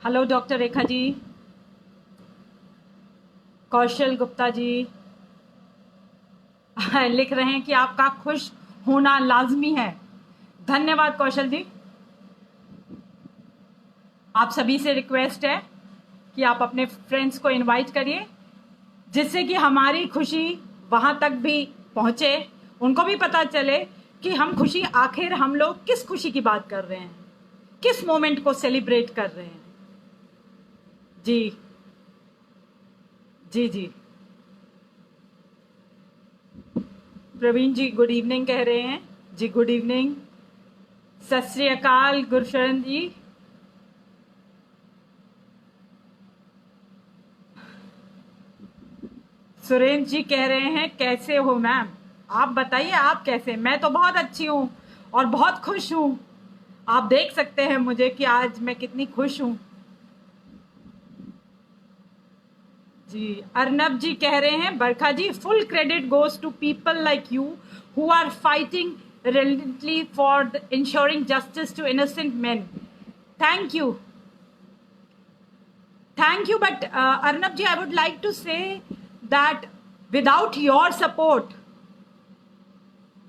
Hello doctor Rekha ji, कौशल गुप्ता जी लिख रहे हैं कि आपका खुश होना लाजमी है। धन्यवाद कौशल जी। आप सभी से रिक्वेस्ट है कि आप अपने फ्रेंड्स को इनवाइट करिए, जिससे कि हमारी खुशी वहां तक भी पहुंचे, उनको भी पता चले कि हम खुशी, आखिर हम लोग किस खुशी की बात कर रहे हैं, किस मोमेंट को सेलिब्रेट कर रहे हैं। जी जी जी, प्रवीण जी गुड इवनिंग कह रहे हैं। जी गुड इवनिंग, सत श्री अकाल गुरशरण जी। सुरेंद्र जी कह रहे हैं कैसे हो मैम, आप बताइए आप कैसे। मैं तो बहुत अच्छी हूँ और बहुत खुश हूँ। आप देख सकते हैं मुझे कि आज मैं कितनी खुश हूँ। जी अर्नब जी कह रहे हैं Barkha ji, full credit goes to people like you who are fighting relentlessly for ensuring justice to innocent men. Thank you. Thank you, but Arnab ji, I would like to say that without your support,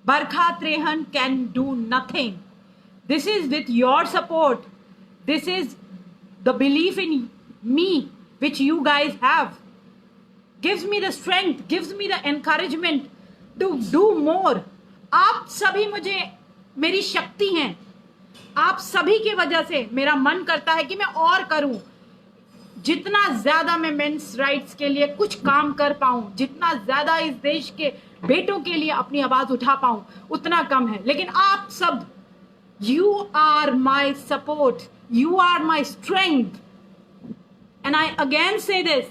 Barkha Trehan can do nothing. This is with your support. This is the belief in me which you guys have. Gives me the strength, gives me the encouragement to do more. आप सभी मुझे मेरी शक्ति हैं। आप सभी की वजह से मेरा मन करता है कि मैं और करूं, जितना ज्यादा मैं मेंस राइट्स के लिए कुछ काम कर पाऊं, जितना ज्यादा इस देश के बेटों के लिए अपनी आवाज उठा पाऊं, उतना कम है। लेकिन आप सब, you are my support, you are my strength, and I again say this,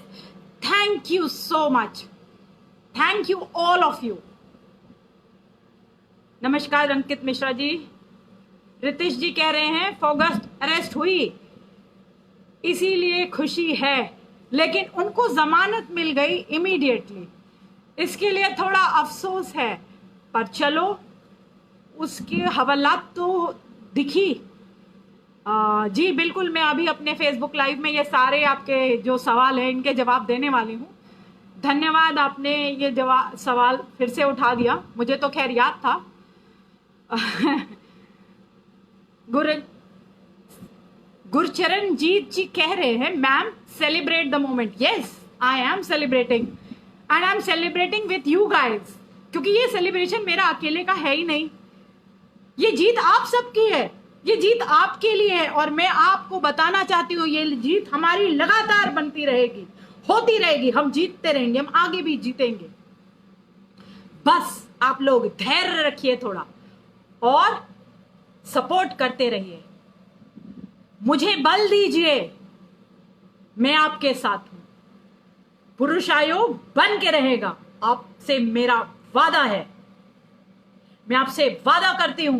thank you so much, thank you all of you. नमस्कार अंकित मिश्रा जी। रितेश जी कह रहे हैं फॉगस्ट अरेस्ट हुई इसीलिए खुशी है, लेकिन उनको जमानत मिल गई इमीडिएटली, इसके लिए थोड़ा अफसोस है। पर चलो, उसके हवालात तो दिखी। जी बिल्कुल, मैं अभी अपने फेसबुक लाइव में ये सारे आपके जो सवाल हैं इनके जवाब देने वाली हूँ। धन्यवाद, आपने ये सवाल फिर से उठा दिया, मुझे तो खैर याद था। गुरचरण जीत जी कह रहे हैं ma'am celebrate the moment. Yes, I am celebrating and I am celebrating with you guys, क्योंकि ये सेलिब्रेशन मेरा अकेले का है ही नहीं, ये जीत आप सबकी है, ये जीत आपके लिए है। और मैं आपको बताना चाहती हूँ ये जीत हमारी लगातार बनती रहेगी, होती रहेगी, हम जीतते रहेंगे, हम आगे भी जीतेंगे। बस आप लोग धैर्य रखिए थोड़ा और सपोर्ट करते रहिए, मुझे बल दीजिए, मैं आपके साथ हूं। पुरुष आयोग बन के रहेगा, आपसे मेरा वादा है। मैं आपसे वादा करती हूं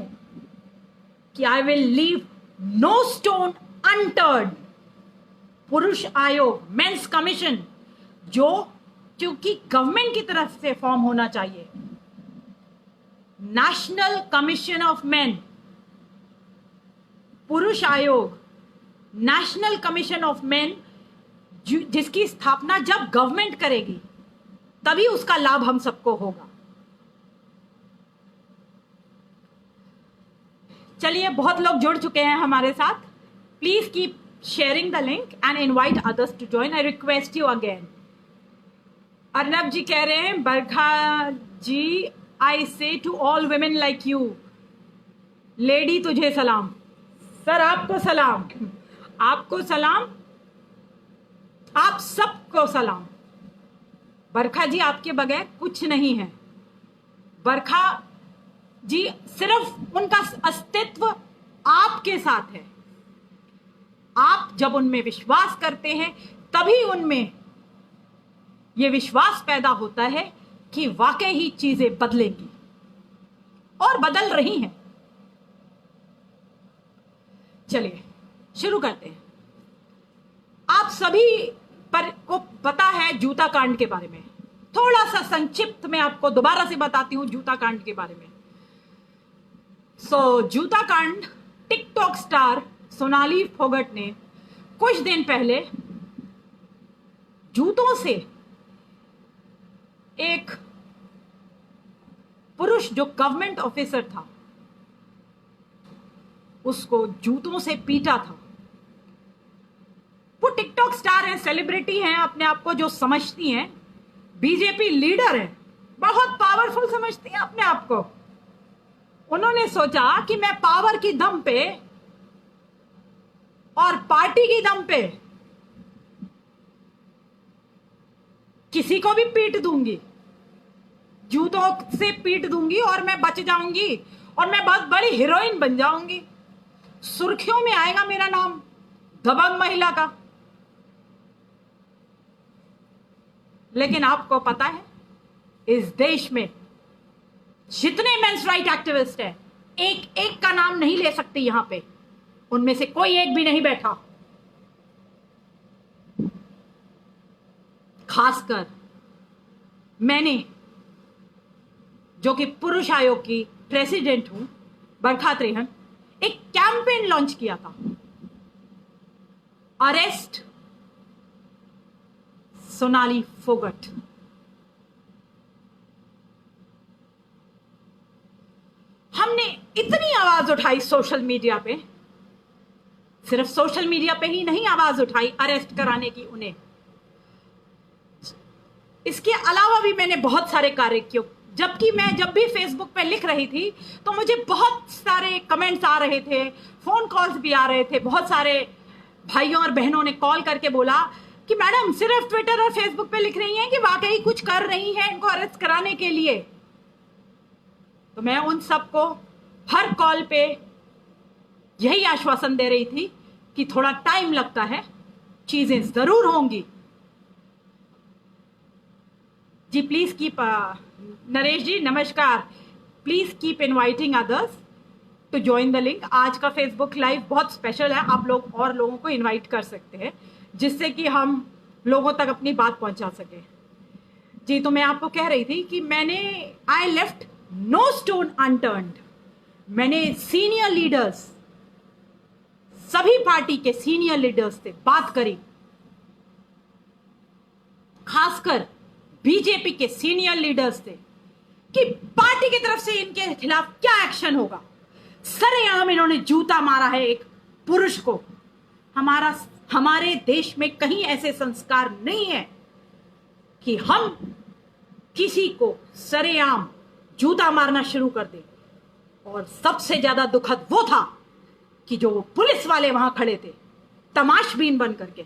कि I will leave no stone unturned. पुरुष आयोग, मेंस कमीशन, जो क्योंकि गवर्नमेंट की तरफ से फॉर्म होना चाहिए, नेशनल कमीशन ऑफ मेन, पुरुष आयोग, नेशनल कमीशन ऑफ मेन, जिसकी स्थापना जब गवर्नमेंट करेगी तभी उसका लाभ हम सबको होगा। चलिए, बहुत लोग जुड़ चुके हैं हमारे साथ। Please keep sharing the link and invite others to join. I request you again. Arnab ji कह रहे हैं Barkha ji, I say to all women like you, lady तुझे सलाम। सर आपको सलाम, आपको सलाम, आप सबको सलाम। बरखा जी आपके बगैर कुछ नहीं है। बरखा जी सिर्फ उनका अस्तित्व आपके साथ है। आप जब उनमें विश्वास करते हैं तभी उनमें यह विश्वास पैदा होता है कि वाकई ही चीजें बदलेंगी, और बदल रही हैं। चलिए शुरू करते हैं। आप सभी पर को पता है जूता कांड के बारे में, थोड़ा सा संक्षिप्त में आपको दोबारा से बताती हूं जूता कांड के बारे में। जूता कांड, टिकटॉक स्टार सोनाली फोगट ने कुछ दिन पहले जूतों से एक पुरुष जो गवर्नमेंट ऑफिसर था उसको जूतों से पीटा था। वो टिकटॉक स्टार है, सेलिब्रिटी हैं, अपने आप को जो समझती हैं बीजेपी लीडर है, बहुत पावरफुल समझती हैं अपने आप को। उन्होंने सोचा कि मैं पावर की दम पे और पार्टी की दम पे किसी को भी पीट दूंगी, जूतों से पीट दूंगी और मैं बच जाऊंगी और मैं बहुत बड़ी हीरोइन बन जाऊंगी। सुर्खियों में आएगा मेरा नाम दबंग महिला का। लेकिन आपको पता है इस देश में जितने मेंस राइट एक्टिविस्ट हैं, एक एक का नाम नहीं ले सकती यहां पे, उनमें से कोई एक भी नहीं बैठा। खासकर मैंने, जो कि पुरुष आयोग की प्रेसिडेंट हूं, बरखा त्रेहन, एक कैंपेन लॉन्च किया था, अरेस्ट सोनाली फोगट। हमने इतनी आवाज उठाई सोशल मीडिया पे, सिर्फ सोशल मीडिया पे ही नहीं आवाज उठाई अरेस्ट कराने की उन्हें, इसके अलावा भी मैंने बहुत सारे कार्य किए। जबकि मैं जब भी फेसबुक पे लिख रही थी तो मुझे बहुत सारे कमेंट्स आ रहे थे, फोन कॉल्स भी आ रहे थे। बहुत सारे भाइयों और बहनों ने कॉल करके बोला कि मैडम सिर्फ ट्विटर और फेसबुक पे लिख रही हैं कि वाकई कुछ कर रही हैं इनको अरेस्ट कराने के लिए। तो मैं उन सबको हर कॉल पे यही आश्वासन दे रही थी कि थोड़ा टाइम लगता है, चीजें जरूर होंगी। जी प्लीज कीप, नरेश जी नमस्कार, please keep inviting others to join the link. आज का फेसबुक लाइव बहुत स्पेशल है, आप लोग और लोगों को इनवाइट कर सकते हैं जिससे कि हम लोगों तक अपनी बात पहुंचा सके। जी तो मैं आपको कह रही थी कि मैंने, I left no stone unturned. मैंने सीनियर लीडर्स, सभी पार्टी के सीनियर लीडर्स से बात करी, खासकर बीजेपी के सीनियर लीडर्स से, कि पार्टी की तरफ से इनके खिलाफ क्या एक्शन होगा। सरेआम इन्होंने जूता मारा है एक पुरुष को। हमारे देश में कहीं ऐसे संस्कार नहीं है कि हम किसी को सरेआम जूता मारना शुरू कर दें। और सबसे ज्यादा दुखद वो था कि जो पुलिस वाले वहां खड़े थे तमाशबीन बन करके,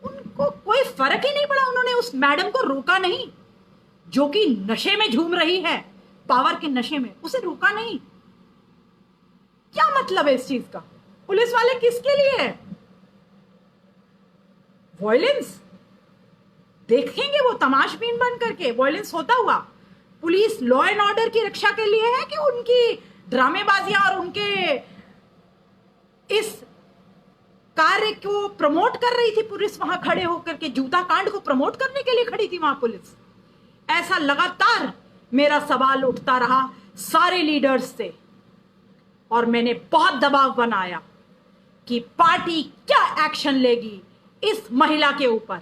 उनको कोई फर्क ही नहीं पड़ा। उन्होंने उस मैडम को रोका नहीं जो कि नशे में झूम रही है, पावर के नशे में, उसे रोका नहीं। क्या मतलब है इस चीज का? पुलिस वाले किसके लिए है? वायलेंस देखेंगे वो तमाशबीन बन करके, वायलेंस होता हुआ। पुलिस लॉ एंड ऑर्डर की रक्षा के लिए है कि उनकी ड्रामेबाजियां और उनके इस कार्य को प्रमोट कर रही थी पुलिस? वहां खड़े होकर के जूता कांड को प्रमोट करने के लिए खड़ी थी वहां पुलिस? ऐसा लगातार मेरा सवाल उठता रहा सारे लीडर्स से, और मैंने बहुत दबाव बनाया कि पार्टी क्या एक्शन लेगी इस महिला के ऊपर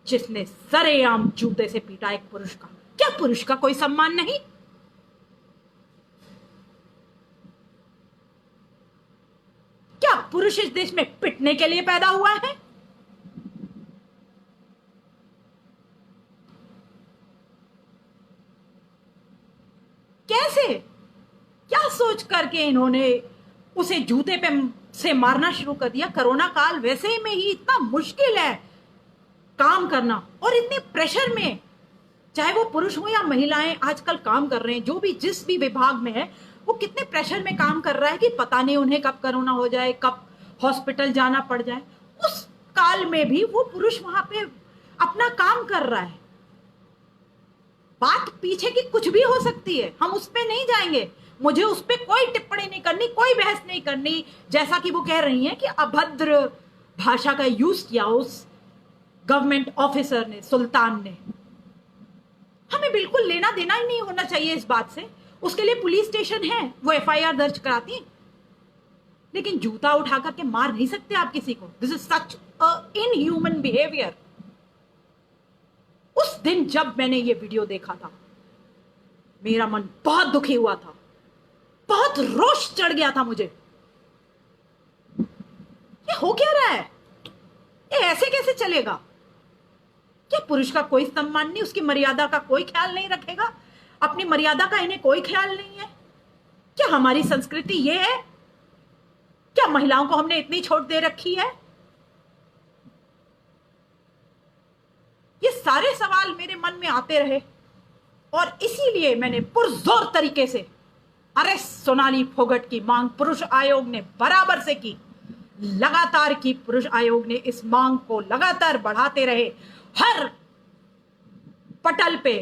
जिसने सरेआम जूते से पीटा एक पुरुष का। क्या पुरुष का कोई सम्मान नहीं? क्या पुरुष इस देश में पिटने के लिए पैदा हुआ है? कैसे, क्या सोच करके इन्होंने उसे जूते पे से मारना शुरू कर दिया? कोरोना काल वैसे में ही इतना मुश्किल है काम करना, और इतने प्रेशर में, चाहे वो पुरुष हो या महिलाएं आजकल काम कर रहे हैं, जो भी जिस भी विभाग में है, वो कितने प्रेशर में काम कर रहा है कि पता नहीं उन्हें कब कोरोना हो जाए, कब हॉस्पिटल जाना पड़ जाए। उस काल में भी वो पुरुष वहां पे अपना काम कर रहा है। बात पीछे की कुछ भी हो सकती है, हम उस पे नहीं जाएंगे, मुझे उस पे कोई टिप्पणी नहीं करनी, कोई बहस नहीं करनी। जैसा कि वो कह रही हैं कि अभद्र भाषा का यूज किया उस गवर्नमेंट ऑफिसर ने, सुल्तान ने, हमें बिल्कुल लेना देना ही नहीं होना चाहिए इस बात से। उसके लिए पुलिस स्टेशन है, वो एफआईआर दर्ज कराती है। लेकिन जूता उठा करके मार नहीं सकते आप किसी को। This is such inhuman behaviour. उस दिन जब मैंने ये वीडियो देखा था, मेरा मन बहुत दुखी हुआ था, बहुत रोष चढ़ गया था मुझे। ये हो क्या रहा है? ये ऐसे कैसे चलेगा? क्या पुरुष का कोई सम्मान नहीं, उसकी मर्यादा का कोई ख्याल नहीं रखेगा? अपनी मर्यादा का इन्हें कोई ख्याल नहीं है? क्या हमारी संस्कृति ये है? क्या महिलाओं को हमने इतनी छूट दे रखी है? ये सारे सवाल मेरे मन में आते रहे और इसीलिए मैंने पुरजोर तरीके से अरेस्ट सोनाली फोगट की मांग पुरुष आयोग ने बराबर से की, लगातार की। पुरुष आयोग ने इस मांग को लगातार बढ़ाते रहे, हर पटल पे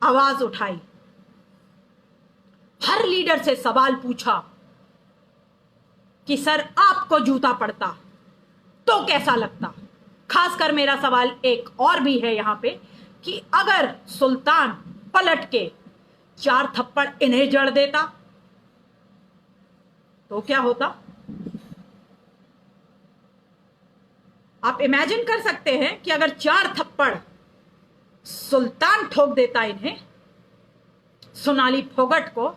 आवाज उठाई, हर लीडर से सवाल पूछा कि सर आपको जूता पड़ता तो कैसा लगता। खासकर मेरा सवाल एक और भी है यहां पे कि अगर सुल्तान पलट के 4 थप्पड़ इन्हें जड़ देता तो क्या होता? आप इमेजिन कर सकते हैं कि अगर 4 थप्पड़ सुल्तान ठोक देता इन्हें, सोनाली फोगट को,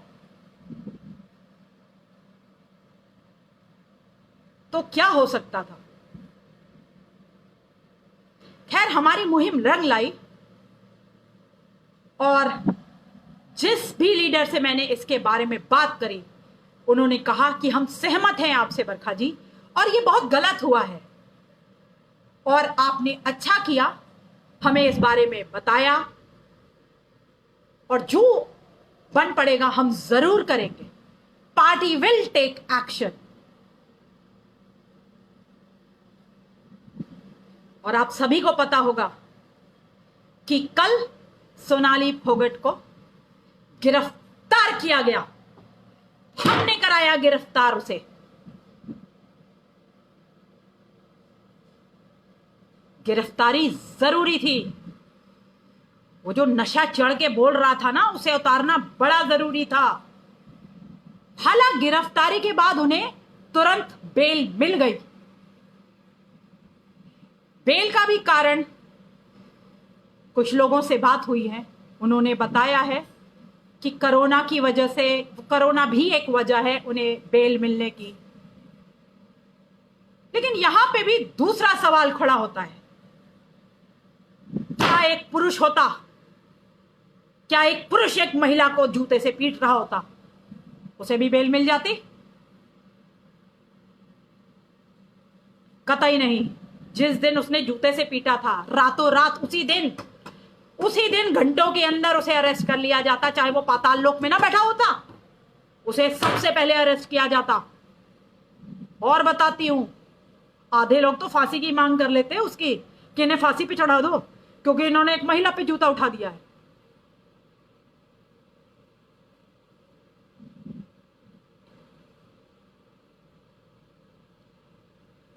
तो क्या हो सकता था। खैर, हमारी मुहिम रंग लाई और जिस भी लीडर से मैंने इसके बारे में बात करी, उन्होंने कहा कि हम सहमत हैं आपसे बरखा जी, और ये बहुत गलत हुआ है और आपने अच्छा किया हमें इस बारे में बताया, और जो बन पड़ेगा हम जरूर करेंगे। Party will take action. और आप सभी को पता होगा कि कल सोनाली फोगट को गिरफ्तार किया गया, हमने कराया गिरफ्तार उसे। गिरफ्तारी जरूरी थी। वो जो नशा चढ़ के बोल रहा था ना, उसे उतारना बड़ा जरूरी था। हालांकि गिरफ्तारी के बाद उन्हें तुरंत बेल मिल गई। बेल का भी कारण, कुछ लोगों से बात हुई है, उन्होंने बताया है कि कोरोना की वजह से, कोरोना भी एक वजह है उन्हें बेल मिलने की। लेकिन यहां पे भी दूसरा सवाल खड़ा होता है, क्या एक पुरुष होता, क्या एक पुरुष एक महिला को जूते से पीट रहा होता, उसे भी बेल मिल जाती? कतई नहीं। जिस दिन उसने जूते से पीटा था, रातों रात उसी दिन घंटों के अंदर उसे अरेस्ट कर लिया जाता। चाहे वो पाताल लोक में ना बैठा होता, उसे सबसे पहले अरेस्ट किया जाता। और बताती हूं, आधे लोग तो फांसी की मांग कर लेते हैं उसकी कि इन्हें फांसी पे चढ़ा दो, क्योंकि इन्होंने एक महिला पे जूता उठा दिया है।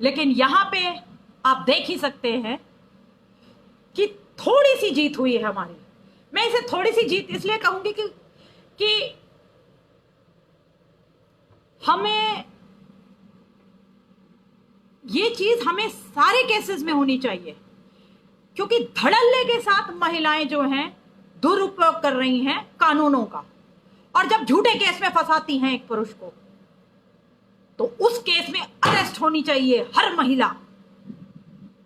लेकिन यहां पे आप देख ही सकते हैं कि थोड़ी सी जीत हुई है हमारी। मैं इसे थोड़ी सी जीत इसलिए कहूंगी कि हमें ये चीज हमें सारे केसेस में होनी चाहिए, क्योंकि धड़ल्ले के साथ महिलाएं जो हैं दुरुपयोग कर रही हैं कानूनों का, और जब झूठे केस में फंसाती हैं एक पुरुष को, तो उस केस में अरेस्ट होनी चाहिए हर महिला।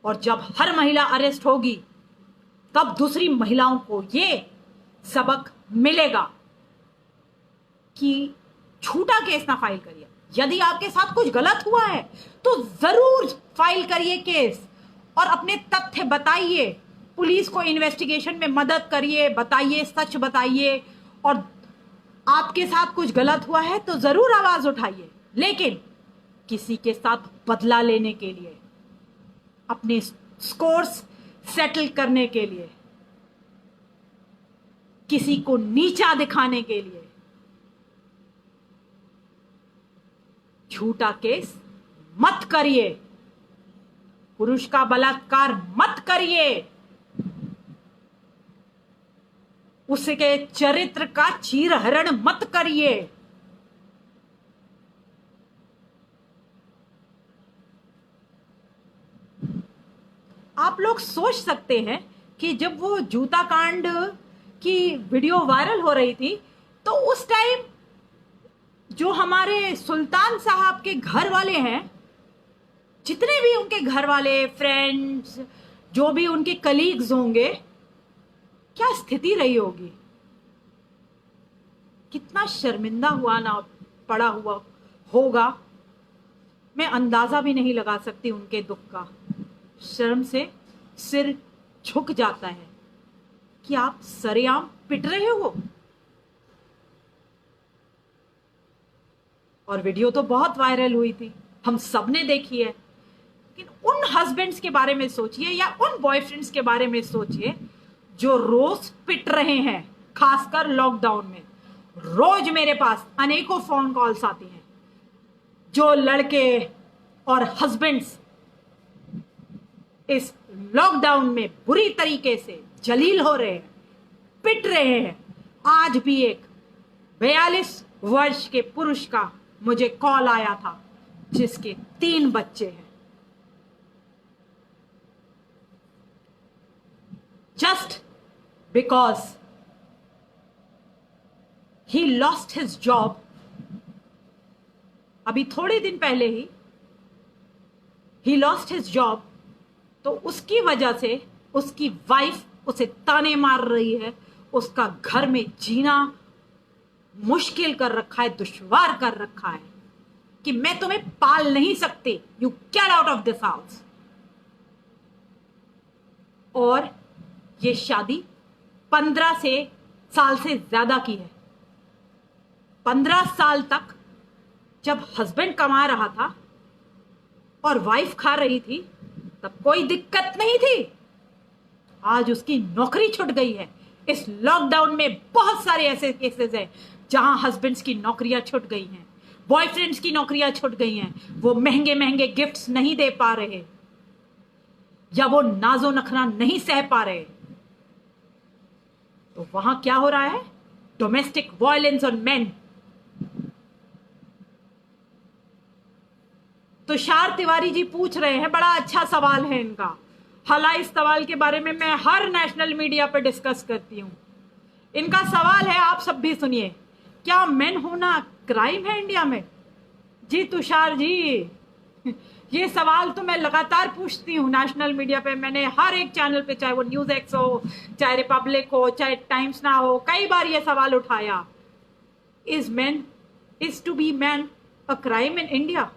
और जब हर महिला अरेस्ट होगी, तब दूसरी महिलाओं को ये सबक मिलेगा कि झूठा केस ना फाइल करिए। यदि आपके साथ कुछ गलत हुआ है तो जरूर फाइल करिए केस और अपने तथ्य बताइए, पुलिस को इन्वेस्टिगेशन में मदद करिए, बताइए, सच बताइए। और आपके साथ कुछ गलत हुआ है तो जरूर आवाज उठाइए, लेकिन किसी के साथ बदला लेने के लिए, अपने स्कोर्स सेटल करने के लिए, किसी को नीचा दिखाने के लिए झूठा केस मत करिए, पुरुष का बलात्कार मत करिए, उसके चरित्र का चीरहरण मत करिए। आप लोग सोच सकते हैं कि जब वो जूता कांड की वीडियो वायरल हो रही थी तो उस टाइम जो हमारे सुल्तान साहब के घर वाले हैं, जितने भी उनके घर वाले, फ्रेंड्स, जो भी उनके कलीग्स होंगे, क्या स्थिति रही होगी। कितना शर्मिंदा हुआ ना पड़ा हुआ होगा, मैं अंदाजा भी नहीं लगा सकती उनके दुख का। शर्म से सिर झुक जाता है कि आप सरेआम पिट रहे हो। और वीडियो तो बहुत वायरल हुई थी, हम सब ने देखी है। लेकिन उन हस्बैंड्स के बारे में सोचिए या उन बॉयफ्रेंड्स के बारे में सोचिए जो रोज पिट रहे हैं, खासकर लॉकडाउन में। रोज मेरे पास अनेकों फोन कॉल्स आती हैं जो लड़के और हस्बैंड्स इस लॉकडाउन में बुरी तरीके से जलील हो रहे हैं, पिट रहे हैं। आज भी एक 42 वर्ष के पुरुष का मुझे कॉल आया था जिसके 3 बच्चे हैं। Just because he lost his job, अभी थोड़े दिन पहले ही लॉस्ट हिज जॉब, तो उसकी वजह से उसकी वाइफ उसे ताने मार रही है, उसका घर में जीना मुश्किल कर रखा है, दुश्वार कर रखा है कि मैं तुम्हें पाल नहीं सकती, you get out of this house. और ये शादी 15 साल से ज्यादा की है। 15 साल तक जब हस्बैंड कमा रहा था और वाइफ खा रही थी तब कोई दिक्कत नहीं थी। आज उसकी नौकरी छूट गई है। इस लॉकडाउन में बहुत सारे ऐसे केसेस हैं जहां हस्बैंड्स की नौकरियां छूट गई हैं, बॉयफ्रेंड्स की नौकरियां छूट गई हैं। वो महंगे महंगे गिफ्ट्स नहीं दे पा रहे या वो नाजो नखरा नहीं सह पा रहे। तो वहां क्या हो रहा है? Domestic violence on men. Tushar Tiwari ji पूछ रहे हैं, बड़ा अच्छा सवाल है इनका। हालांकि इस सवाल के बारे में मैं हर नेशनल मीडिया पर डिस्कस करती हूं। इनका सवाल है, आप सब भी सुनिए, क्या मेन होना क्राइम है इंडिया में? जी तुषार जी, ये सवाल तो मैं लगातार पूछती हूँ नेशनल मीडिया पे। मैंने हर एक चैनल पे, चाहे वो न्यूज एक्स हो, चाहे रिपब्लिक हो, चाहे टाइम्स ना हो, कई बार ये सवाल उठाया। Is to be man a crime in India?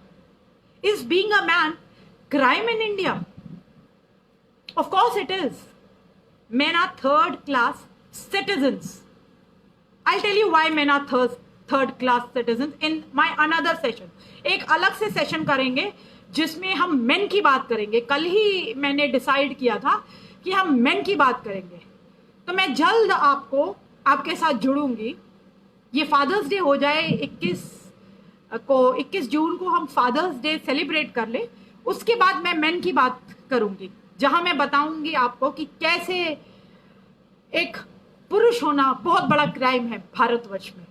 Is being a man crime in India? Of course it is. Men are third class citizens. I'll tell you why men are third class citizens in my another session. एक अलग से session करेंगे जिसमें हम main की बात करेंगे। कल ही मैंने डिसाइड किया था कि हम मेन की बात करेंगे, तो मैं जल्द आपके साथ जुड़ूंगी। ये फादर्स डे हो जाए 21 जून को हम फादर्स डे सेलिब्रेट कर ले, उसके बाद मैं मेन की बात करूंगी जहां मैं बताऊंगी आपको कि कैसे एक पुरुष होना बहुत बड़ा क्राइम है भारतवर्ष में।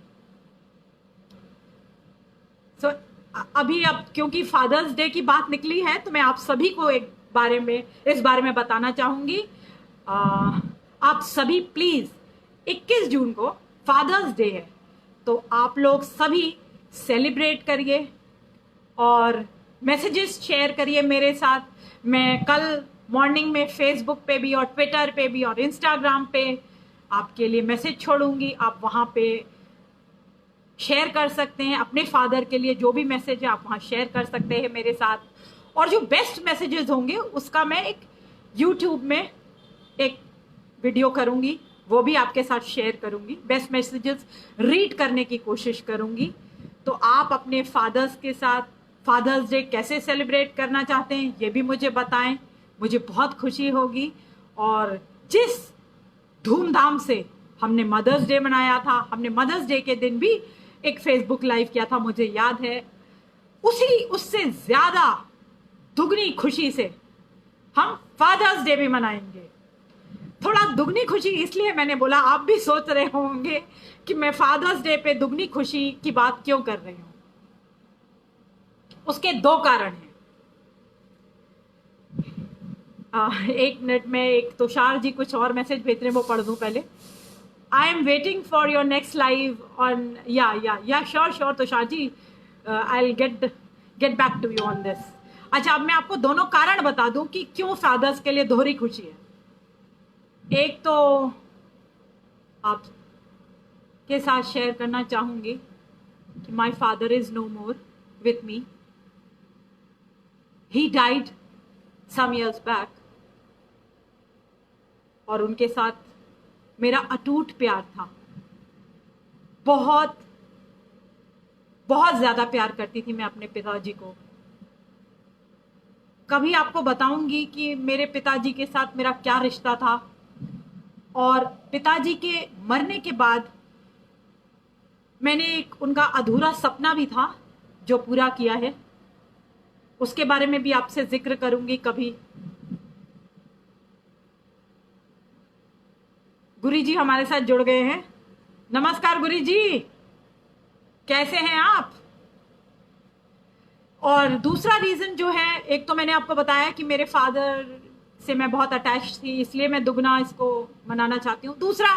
अब क्योंकि फादर्स डे की बात निकली है तो मैं आप सभी को इस बारे में बताना चाहूंगी। आप सभी प्लीज 21 जून को फादर्स डे है तो आप लोग सभी सेलिब्रेट करिए और मैसेजेस शेयर करिए मेरे साथ। मैं कल मॉर्निंग में फेसबुक पे भी और ट्विटर पे भी और इंस्टाग्राम पे आपके लिए मैसेज छोड़ूंगी। आप वहाँ पे शेयर कर सकते हैं अपने फादर के लिए, जो भी मैसेज है आप वहाँ शेयर कर सकते हैं मेरे साथ। और जो बेस्ट मैसेजेस होंगे उसका मैं एक यूट्यूब में एक वीडियो करूँगी, वो भी आपके साथ शेयर करूँगी। बेस्ट मैसेजेस रीड करने की कोशिश करूँगी। तो आप अपने फादर्स के साथ फादर्स डे कैसे सेलिब्रेट करना चाहते हैं ये भी मुझे बताएं, मुझे बहुत खुशी होगी। और जिस धूमधाम से हमने मदर्स डे मनाया था, हमने मदर्स डे के दिन भी एक फेसबुक लाइव किया था, मुझे याद है, उससे ज्यादा दुगनी खुशी से हम फादर्स डे भी मनाएंगे। थोड़ा दुगनी खुशी इसलिए मैंने बोला, आप भी सोच रहे होंगे कि मैं फादर्स डे पे दुगनी खुशी की बात क्यों कर रही हूं। उसके 2 कारण हैं। एक मिनट में एक तुषार जी कुछ और मैसेज भेज रहे हैं, वो पढ़ दूं पहले। I am waiting for your next live on, या sure Tushar ji, I get back to you on this. अच्छा, अब मैं आपको दोनों कारण बता दूं कि क्यों फादर्स के लिए दोहरी खुशी है। एक तो आप के साथ शेयर करना चाहूंगी कि my father is no more with me, he died some years back, और उनके साथ मेरा अटूट प्यार था। बहुत बहुत ज्यादा प्यार करती थी मैं अपने पिताजी को। कभी आपको बताऊंगी कि मेरे पिताजी के साथ मेरा क्या रिश्ता था, और पिताजी के मरने के बाद मैंने एक उनका अधूरा सपना भी था जो पूरा किया है, उसके बारे में भी आपसे जिक्र करूंगी कभी। गुरु जी हमारे साथ जुड़ गए हैं। नमस्कार गुरु जी, कैसे हैं आप? और दूसरा रीजन जो है, एक तो मैंने आपको बताया कि मेरे फादर से मैं बहुत अटैच थी, इसलिए मैं दुगना इसको मनाना चाहती हूँ। दूसरा,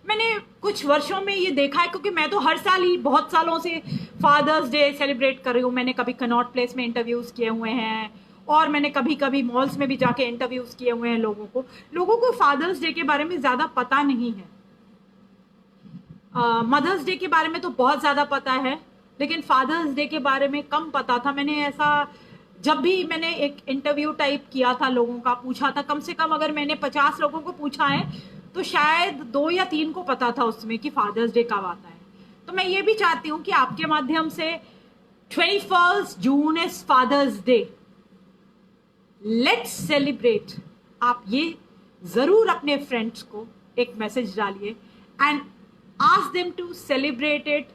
मैंने कुछ वर्षों में ये देखा है, क्योंकि मैं तो हर साल ही बहुत सालों से फादर्स डे सेलिब्रेट कर रही हूँ। मैंने कभी कनॉट प्लेस में इंटरव्यूज किए हुए हैं, और मैंने कभी कभी मॉल्स में भी जाके इंटरव्यूज किए हुए हैं लोगों को फादर्स डे के बारे में ज्यादा पता नहीं है। मदर्स डे के बारे में तो बहुत ज्यादा पता है, लेकिन फादर्स डे के बारे में कम पता था। मैंने ऐसा, जब भी मैंने एक इंटरव्यू टाइप किया था, लोगों का पूछा था, कम से कम अगर मैंने 50 लोगों को पूछा है तो शायद 2 या 3 को पता था उसमें कि फादर्स डे कब आता है। तो मैं ये भी चाहती हूँ कि आपके माध्यम से 21 June is Father's Day, let's celebrate. आप ये जरूर अपने फ्रेंड्स को एक मैसेज डालिए and ask them to celebrate it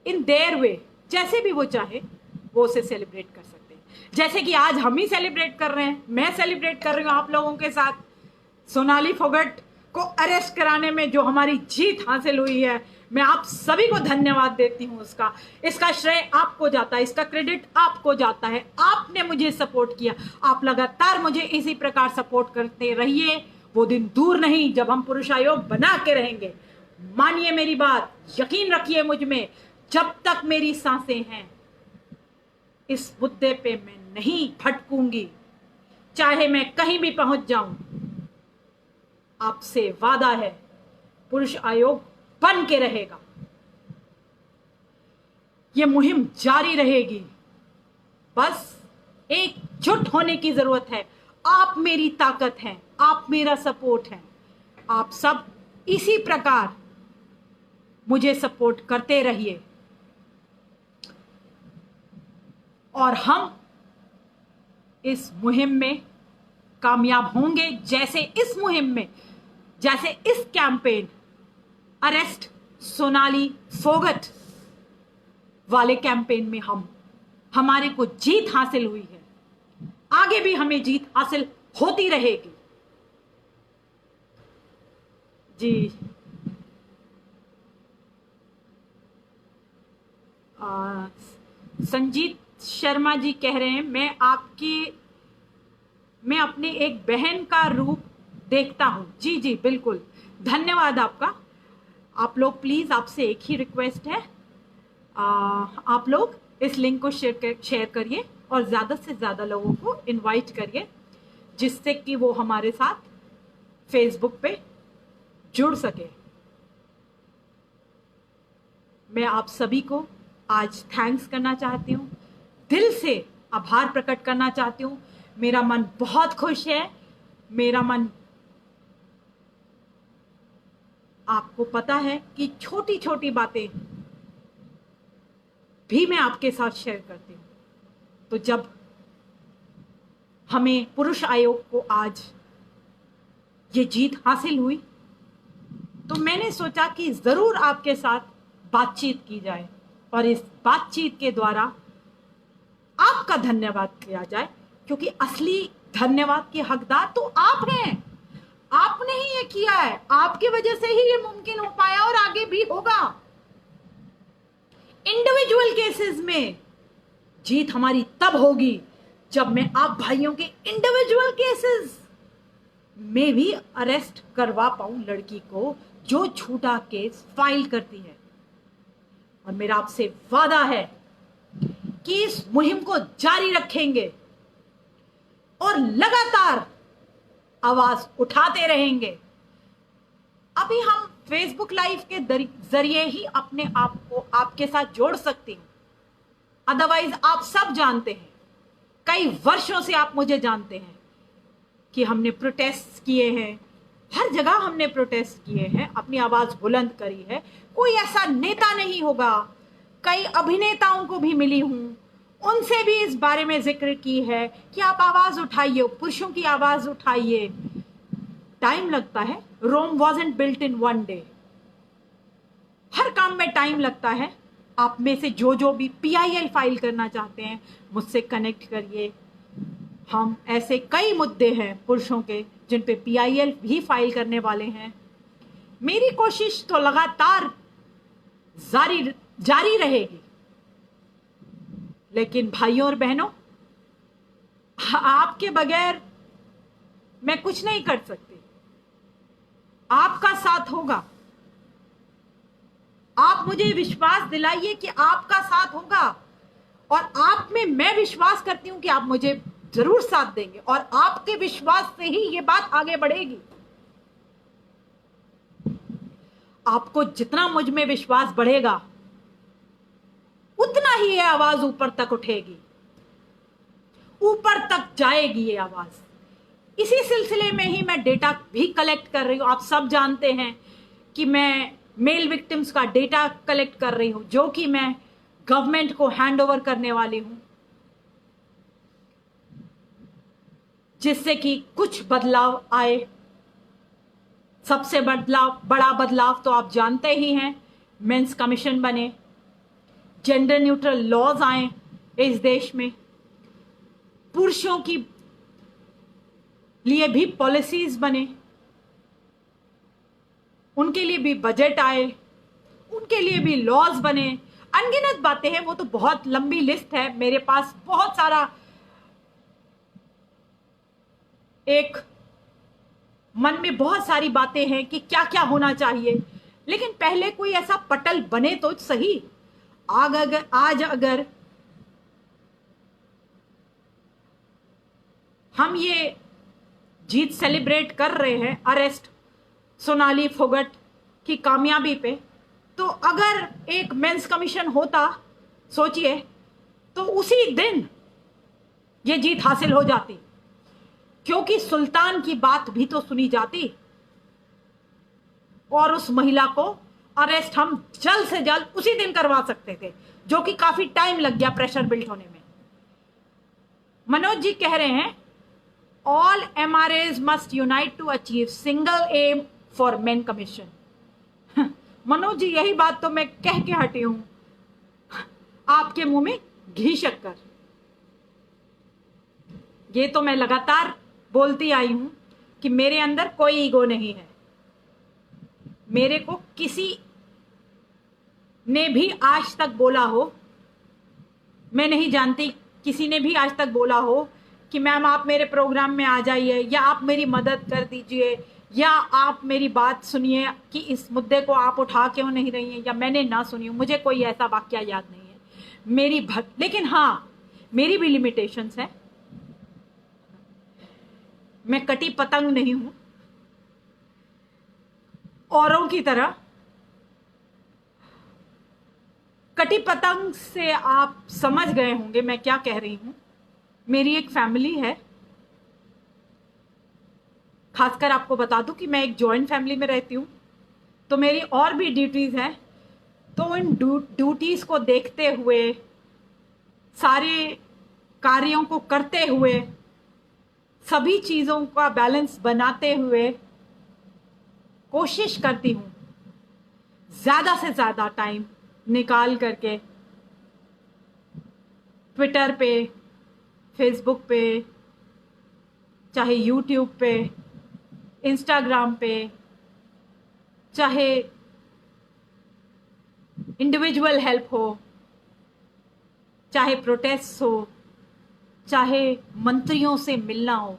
in their way, जैसे भी वो चाहे वो उसे सेलिब्रेट कर सकते हैं। जैसे कि आज हम ही सेलिब्रेट कर रहे हैं, मैं सेलिब्रेट कर रही हूं आप लोगों के साथ। सोनाली फोगट को अरेस्ट कराने में जो हमारी जीत हासिल हुई है, मैं आप सभी को धन्यवाद देती हूं। इसका श्रेय आपको जाता है, इसका क्रेडिट आपको जाता है। आपने मुझे सपोर्ट किया, आप लगातार मुझे इसी प्रकार सपोर्ट करते रहिए। वो दिन दूर नहीं जब हम पुरुष आयोग बना के रहेंगे। मानिए मेरी बात, यकीन रखिए मुझ में, जब तक मेरी सांसें हैं इस मुद्दे पे मैं नहीं भटकूंगी, चाहे मैं कहीं भी पहुंच जाऊं। आपसे वादा है, पुरुष आयोग बन के रहेगा। ये मुहिम जारी रहेगी, बस एकजुट होने की जरूरत है। आप मेरी ताकत हैं, आप मेरा सपोर्ट हैं। आप सब इसी प्रकार मुझे सपोर्ट करते रहिए, और हम इस मुहिम में कामयाब होंगे। जैसे इस मुहिम में, जैसे इस कैंपेन अरेस्ट सोनाली फोगट वाले कैंपेन में हमारे को जीत हासिल हुई है, आगे भी हमें जीत हासिल होती रहेगी। जी, संजीत शर्मा जी कह रहे हैं, मैं अपनी एक बहन का रूप देखता हूं। जी जी बिल्कुल, धन्यवाद आपका। आप लोग प्लीज, आपसे एक ही रिक्वेस्ट है, आप लोग इस लिंक को शेयर करिए और ज्यादा से ज्यादा लोगों को इनवाइट करिए, जिससे कि वो हमारे साथ फेसबुक पे जुड़ सके। मैं आप सभी को आज थैंक्स करना चाहती हूँ, दिल से आभार प्रकट करना चाहती हूँ। मेरा मन बहुत खुश है। मेरा मन, आपको पता है कि छोटी छोटी बातें भी मैं आपके साथ शेयर करती हूँ। तो जब हमें पुरुष आयोग को आज ये जीत हासिल हुई, तो मैंने सोचा कि जरूर आपके साथ बातचीत की जाए और इस बातचीत के द्वारा आपका धन्यवाद किया जाए, क्योंकि असली धन्यवाद के हकदार तो आप हैं। आपने ही ये किया है, आपकी वजह से ही ये मुमकिन हो पाया और आगे भी होगा। इंडिविजुअल केसेस में जीत हमारी तब होगी जब मैं आप भाइयों के इंडिविजुअल केसेस में भी अरेस्ट करवा पाऊं लड़की को जो झूठा केस फाइल करती है। और मेरा आपसे वादा है कि इस मुहिम को जारी रखेंगे और लगातार आवाज उठाते रहेंगे। अभी हम फेसबुक लाइव के जरिए ही अपने आप को आपके साथ जोड़ सकती हूं, अदरवाइज आप सब जानते हैं, कई वर्षों से आप मुझे जानते हैं कि हमने प्रोटेस्ट किए हैं, हर जगह हमने प्रोटेस्ट किए हैं, अपनी आवाज बुलंद करी है। कोई ऐसा नेता नहीं होगा, कई अभिनेताओं को भी मिली हूं, उनसे भी इस बारे में जिक्र की है कि आप आवाज उठाइए, पुरुषों की आवाज उठाइए। टाइम लगता है, Rome wasn't built in one day. हर काम में टाइम लगता है। आप में से जो भी PIL फाइल करना चाहते हैं मुझसे कनेक्ट करिए। हम ऐसे कई मुद्दे हैं पुरुषों के जिन पे PIL भी फाइल करने वाले हैं। मेरी कोशिश तो लगातार जारी रहेगी, लेकिन भाइयों और बहनों, आपके बगैर मैं कुछ नहीं कर सकती। आपका साथ होगा। आप मुझे विश्वास दिलाइए कि आपका साथ होगा, और आप में मैं विश्वास करती हूं कि आप मुझे जरूर साथ देंगे, और आपके विश्वास से ही ये बात आगे बढ़ेगी। आपको जितना मुझ में विश्वास बढ़ेगा उतना ही ये आवाज ऊपर तक उठेगी, ऊपर तक जाएगी ये आवाज। इसी सिलसिले में ही मैं डेटा भी कलेक्ट कर रही हूं। आप सब जानते हैं कि मैं मेल विक्टिम्स का डेटा कलेक्ट कर रही हूं, जो कि मैं गवर्नमेंट को हैंड ओवर करने वाली हूं, जिससे कि कुछ बदलाव आए। सबसे बड़ा बदलाव तो आप जानते ही हैं, मेंस कमीशन बने, जेंडर न्यूट्रल लॉज आए इस देश में, पुरुषों की लिए भी पॉलिसीज बने, उनके लिए भी बजट आए, उनके लिए भी लॉज बने। अनगिनत बातें हैं, वो तो बहुत लंबी लिस्ट है। मेरे पास बहुत सारा एक मन में बहुत सारी बातें हैं कि क्या क्या होना चाहिए, लेकिन पहले कोई ऐसा पटल बने तो सही। आज अगर हम ये जीत सेलिब्रेट कर रहे हैं अरेस्ट सोनाली फोगट की कामयाबी पे, तो अगर एक मेंस कमीशन होता, सोचिए, तो उसी दिन ये जीत हासिल हो जाती, क्योंकि सुल्तान की बात भी तो सुनी जाती, और उस महिला को अरेस्ट हम जल्द से जल्द उसी दिन करवा सकते थे, जो कि काफी टाइम लग गया प्रेशर बिल्ड होने में। मनोज जी कह रहे हैं all MRAs must unite to achieve single aim for men commission. Manoj ji, यही बात तो मैं कह के हटी हूं, आपके मुंह में घी शक्कर। ये तो मैं लगातार बोलती आई हूं कि मेरे अंदर कोई ईगो नहीं है। मेरे को किसी ने भी आज तक बोला हो, मैं नहीं जानती किसी ने भी आज तक बोला हो कि मैम आप मेरे प्रोग्राम में आ जाइए, या आप मेरी मदद कर दीजिए, या आप मेरी बात सुनिए कि इस मुद्दे को आप उठा क्यों नहीं रही हैं, या मैंने ना सुनी हो। मुझे कोई ऐसा वाक्य याद नहीं है लेकिन हाँ, मेरी भी लिमिटेशंस हैं। मैं कटी पतंग नहीं हूं औरों की तरह। कटी पतंग से आप समझ गए होंगे मैं क्या कह रही हूं। मेरी एक फैमिली है, खासकर आपको बता दूं कि मैं एक जॉइंट फैमिली में रहती हूं, तो मेरी और भी ड्यूटीज हैं। तो इन ड्यूटीज को देखते हुए, सारे कार्यों को करते हुए, सभी चीजों का बैलेंस बनाते हुए कोशिश करती हूं ज्यादा से ज्यादा टाइम निकाल करके ट्विटर पे, फेसबुक पे, चाहे यूट्यूब पे, इंस्टाग्राम पे, चाहे इंडिविजुअल हेल्प हो, चाहे प्रोटेस्ट हो, चाहे मंत्रियों से मिलना हो,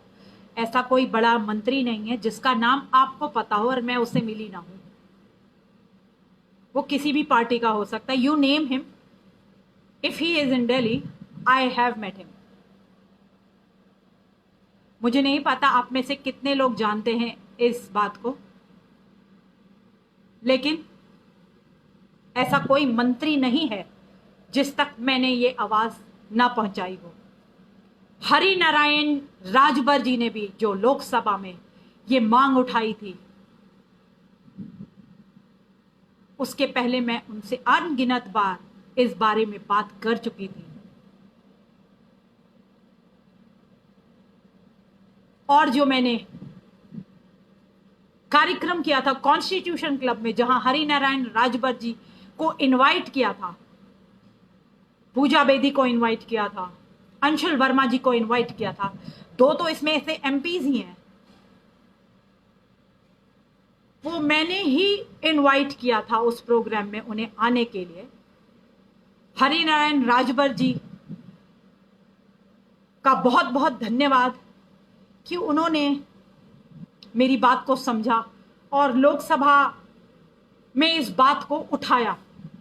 ऐसा कोई बड़ा मंत्री नहीं है जिसका नाम आपको पता हो और मैं उससे मिली ना हूं। वो किसी भी पार्टी का हो सकता है। You name him, if he is in Delhi, I have met him. मुझे नहीं पता आप में से कितने लोग जानते हैं इस बात को, लेकिन ऐसा कोई मंत्री नहीं है जिस तक मैंने ये आवाज ना पहुंचाई हो। हरि नारायण राजभर जी ने भी जो लोकसभा में ये मांग उठाई थी, उसके पहले मैं उनसे अनगिनत बार इस बारे में बात कर चुकी थी। और जो मैंने कार्यक्रम किया था कॉन्स्टिट्यूशन क्लब में, जहां हरि नारायण राजभर जी को इनवाइट किया था, पूजा बेदी को इनवाइट किया था, अंशुल वर्मा जी को इनवाइट किया था, दो तो इसमें से एमपीज ही हैं, वो मैंने ही इनवाइट किया था उस प्रोग्राम में उन्हें आने के लिए। हरि नारायण राजभर जी का बहुत बहुत धन्यवाद कि उन्होंने मेरी बात को समझा और लोकसभा में इस बात को उठाया।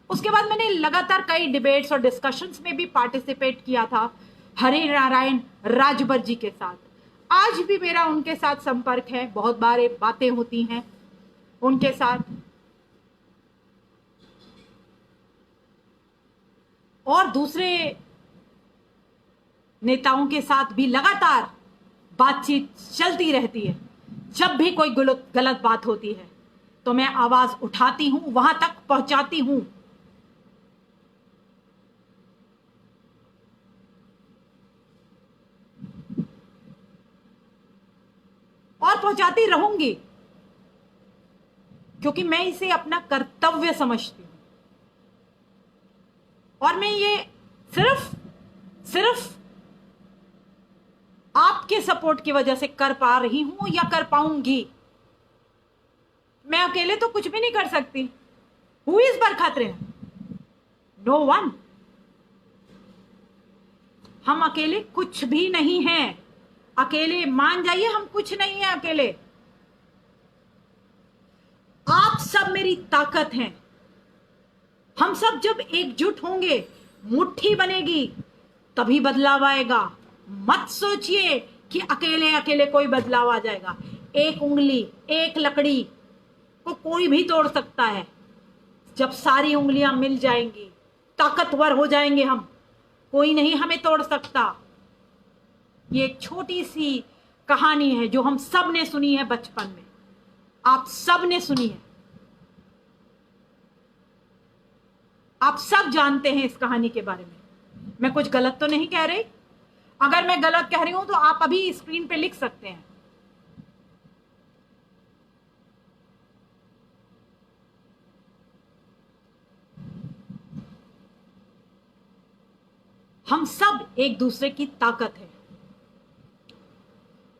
उसके बाद मैंने लगातार कई डिबेट्स और डिस्कशंस में भी पार्टिसिपेट किया था हरि नारायण राजभर जी के साथ। आज भी मेरा उनके साथ संपर्क है, बहुत बार बातें होती हैं उनके साथ, और दूसरे नेताओं के साथ भी लगातार बातचीत चलती रहती है। जब भी कोई गलत बात होती है तो मैं आवाज उठाती हूं, वहां तक पहुंचाती हूं। और पहुंचाती रहूंगी, क्योंकि मैं इसे अपना कर्तव्य समझती हूं। और मैं ये सिर्फ आपके सपोर्ट की वजह से कर पा रही हूं या कर पाऊंगी। मैं अकेले तो कुछ भी नहीं कर सकती। हु इज बरखात्री? No one. हम अकेले कुछ भी नहीं हैं। अकेले मान जाइए, हम कुछ नहीं है अकेले। आप सब मेरी ताकत हैं। हम सब जब एकजुट होंगे, मुट्ठी बनेगी, तभी बदलाव आएगा। मत सोचिए कि अकेले अकेले कोई बदलाव आ जाएगा। एक उंगली, एक लकड़ी को कोई भी तोड़ सकता है। जब सारी उंगलियां मिल जाएंगी, ताकतवर हो जाएंगे हम, कोई नहीं हमें तोड़ सकता। ये एक छोटी सी कहानी है जो हम सब ने सुनी है बचपन में, आप सब ने सुनी है, आप सब जानते हैं इस कहानी के बारे में। मैं कुछ गलत तो नहीं कह रही? अगर मैं गलत कह रही हूं तो आप अभी स्क्रीन पे लिख सकते हैं। हम सब एक दूसरे की ताकत है।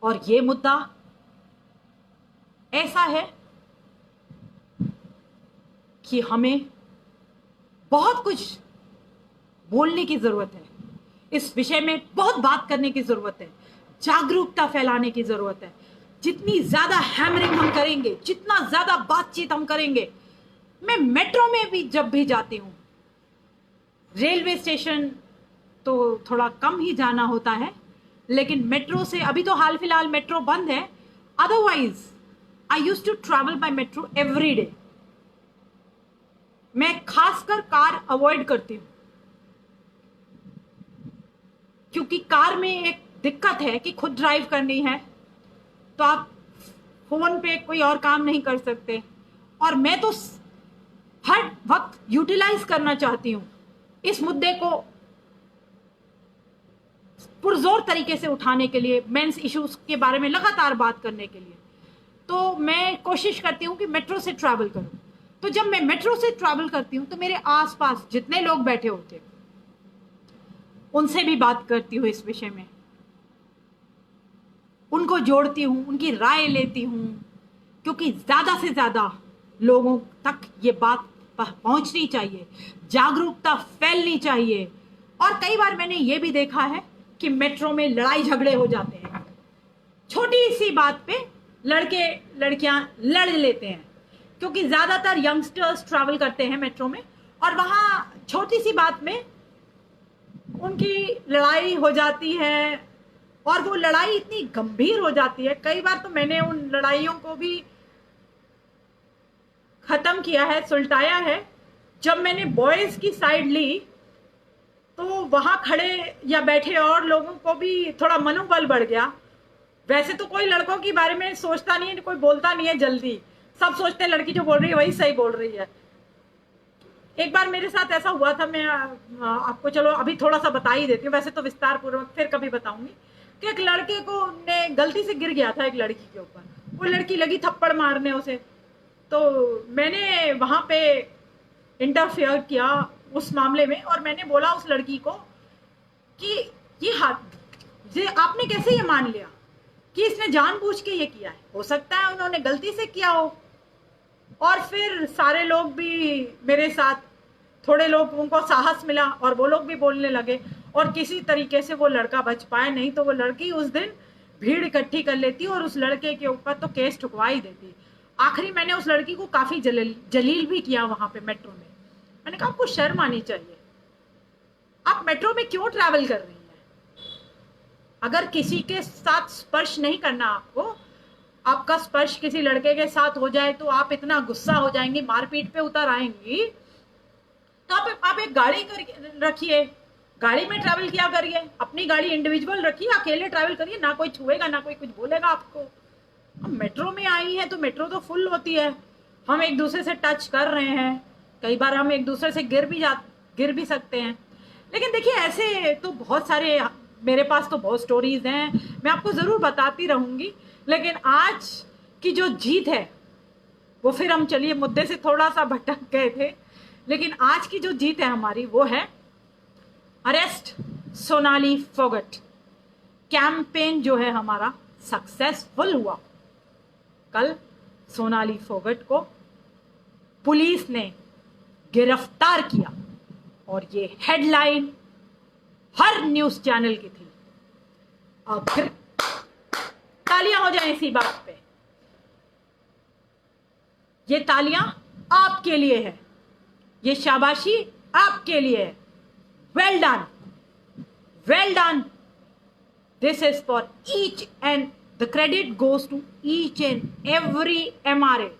और ये मुद्दा ऐसा है कि हमें बहुत कुछ बोलने की जरूरत है। इस विषय में बहुत बात करने की जरूरत है, जागरूकता फैलाने की जरूरत है। जितनी ज्यादा हैमरिंग हम करेंगे, जितना ज्यादा बातचीत हम करेंगे। मैं मेट्रो में भी जब भी जाती हूं, रेलवे स्टेशन तो थोड़ा कम ही जाना होता है, लेकिन मेट्रो से, अभी तो हाल फिलहाल मेट्रो बंद है, otherwise I used to travel by metro every day. मैं खासकर कार अवॉइड करती हूं, क्योंकि कार में एक दिक्कत है कि खुद ड्राइव करनी है तो आप फोन पे कोई और काम नहीं कर सकते। और मैं तो हर वक्त यूटिलाइज करना चाहती हूं इस मुद्दे को पुरजोर तरीके से उठाने के लिए, मेंस इश्यूज के बारे में लगातार बात करने के लिए। तो मैं कोशिश करती हूं कि मेट्रो से ट्रैवल करूं। तो जब मैं मेट्रो से ट्रैवल करती हूं तो मेरे आसपास जितने लोग बैठे होते हैं उनसे भी बात करती हूँ इस विषय में, उनको जोड़ती हूँ, उनकी राय लेती हूँ, क्योंकि ज्यादा से ज्यादा लोगों तक ये बात पहुंचनी चाहिए, जागरूकता फैलनी चाहिए। और कई बार मैंने ये भी देखा है कि मेट्रो में लड़ाई झगड़े हो जाते हैं, छोटी सी बात पे लड़के लड़कियां लड़ लेते हैं, क्योंकि ज्यादातर यंगस्टर्स ट्रैवल करते हैं मेट्रो में, और वहां छोटी सी बात में उनकी लड़ाई हो जाती है, और वो लड़ाई इतनी गंभीर हो जाती है। कई बार तो मैंने उन लड़ाइयों को भी खत्म किया है, सुलटाया है। जब मैंने बॉयज की साइड ली तो वहां खड़े या बैठे और लोगों को भी थोड़ा मनोबल बढ़ गया। वैसे तो कोई लड़कों के बारे में सोचता नहीं है, कोई बोलता नहीं है जल्दी, सब सोचते हैं लड़की जो बोल रही है वही सही बोल रही है। एक बार मेरे साथ ऐसा हुआ था, मैं आपको चलो अभी थोड़ा सा बता ही देती हूँ, वैसे तो विस्तार पूर्वक फिर कभी बताऊंगी, कि एक लड़के को ने गलती से गिर गया था एक लड़की के ऊपर, वो लड़की लगी थप्पड़ मारने उसे, तो मैंने वहां पे इंटरफेयर किया उस मामले में, और मैंने बोला उस लड़की को कि ये आपने कैसे ये मान लिया कि इसने जानबूझ के ये किया है, हो सकता है उन्होंने गलती से किया हो। और फिर सारे लोग भी मेरे साथ, थोड़े लोगों को साहस मिला और वो लोग भी बोलने लगे, और किसी तरीके से वो लड़का बच पाया, नहीं तो वो लड़की उस दिन भीड़ इकट्ठी कर लेती और उस लड़के के ऊपर तो केस ठुकवा ही देती। आखिरी मैंने उस लड़की को काफी जलील भी किया वहां पे मेट्रो में। मैंने कहा आपको शर्म आनी चाहिए, आप मेट्रो में क्यों ट्रैवल कर रही हैं? अगर किसी के साथ स्पर्श नहीं करना आपको, आपका स्पर्श किसी लड़के के साथ हो जाए तो आप इतना गुस्सा हो जाएंगी, मारपीट पे उतर आएंगी, तो आप एक गाड़ी रखिए, गाड़ी में ट्रैवल किया करिए, अपनी गाड़ी इंडिविजुअल रखिए, अकेले ट्रैवल करिए, ना कोई छुएगा ना कोई कुछ बोलेगा आपको। हम मेट्रो में आई हैं तो मेट्रो तो फुल होती है, हम एक दूसरे से टच कर रहे हैं, कई बार हम एक दूसरे से गिर भी सकते हैं। लेकिन देखिए ऐसे तो बहुत सारे, मेरे पास तो बहुत स्टोरीज हैं, मैं आपको जरूर बताती रहूंगी। लेकिन आज की जो जीत है वो, फिर हम चलिए मुद्दे से थोड़ा सा भटक गए थे, लेकिन आज की जो जीत है हमारी वो है अरेस्ट सोनाली फोगट। कैंपेन जो है हमारा सक्सेसफुल हुआ। कल सोनाली फोगट को पुलिस ने गिरफ्तार किया, और ये हेडलाइन हर न्यूज चैनल की थी। अब फिर तालियां हो जाए इसी बात पे, ये तालियां आपके लिए है, ये शाबाशी आपके लिए है। Well done, well done. This is for each and the credit goes to each and every MRA।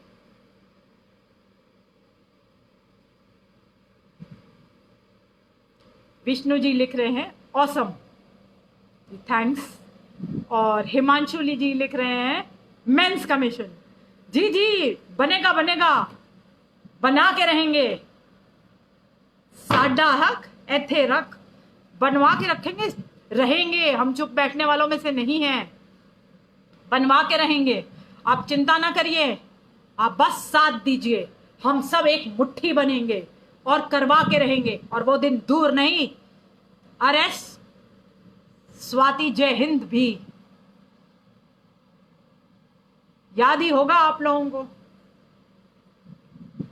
Vishnu ji लिख रहे हैं ऑसम, थैंक्स। और हिमांशु जी लिख रहे हैं मेंस कमीशन। जी जी, बनेगा बनेगा, बना के रहेंगे। साडा हक एथे रख, बनवा के रखेंगे, रहेंगे, हम चुप बैठने वालों में से नहीं हैं, बनवा के रहेंगे। आप चिंता ना करिए, आप बस साथ दीजिए, हम सब एक मुट्ठी बनेंगे और करवा के रहेंगे, और वो दिन दूर नहीं। अरेस्ट स्वाति जय हिंद भी याद ही होगा आप लोगों को,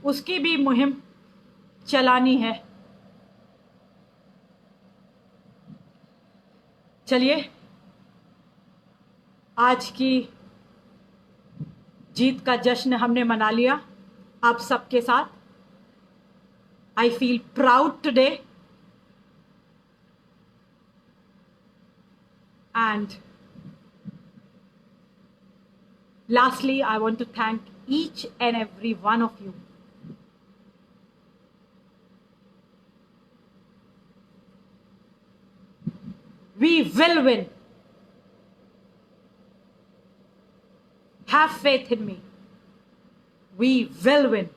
उसकी भी मुहिम चलानी है। चलिए, आज की जीत का जश्न हमने मना लिया आप सबके साथ। I feel proud today, and lastly I want to thank each and every one of you. We will win. Have faith in me. We will win.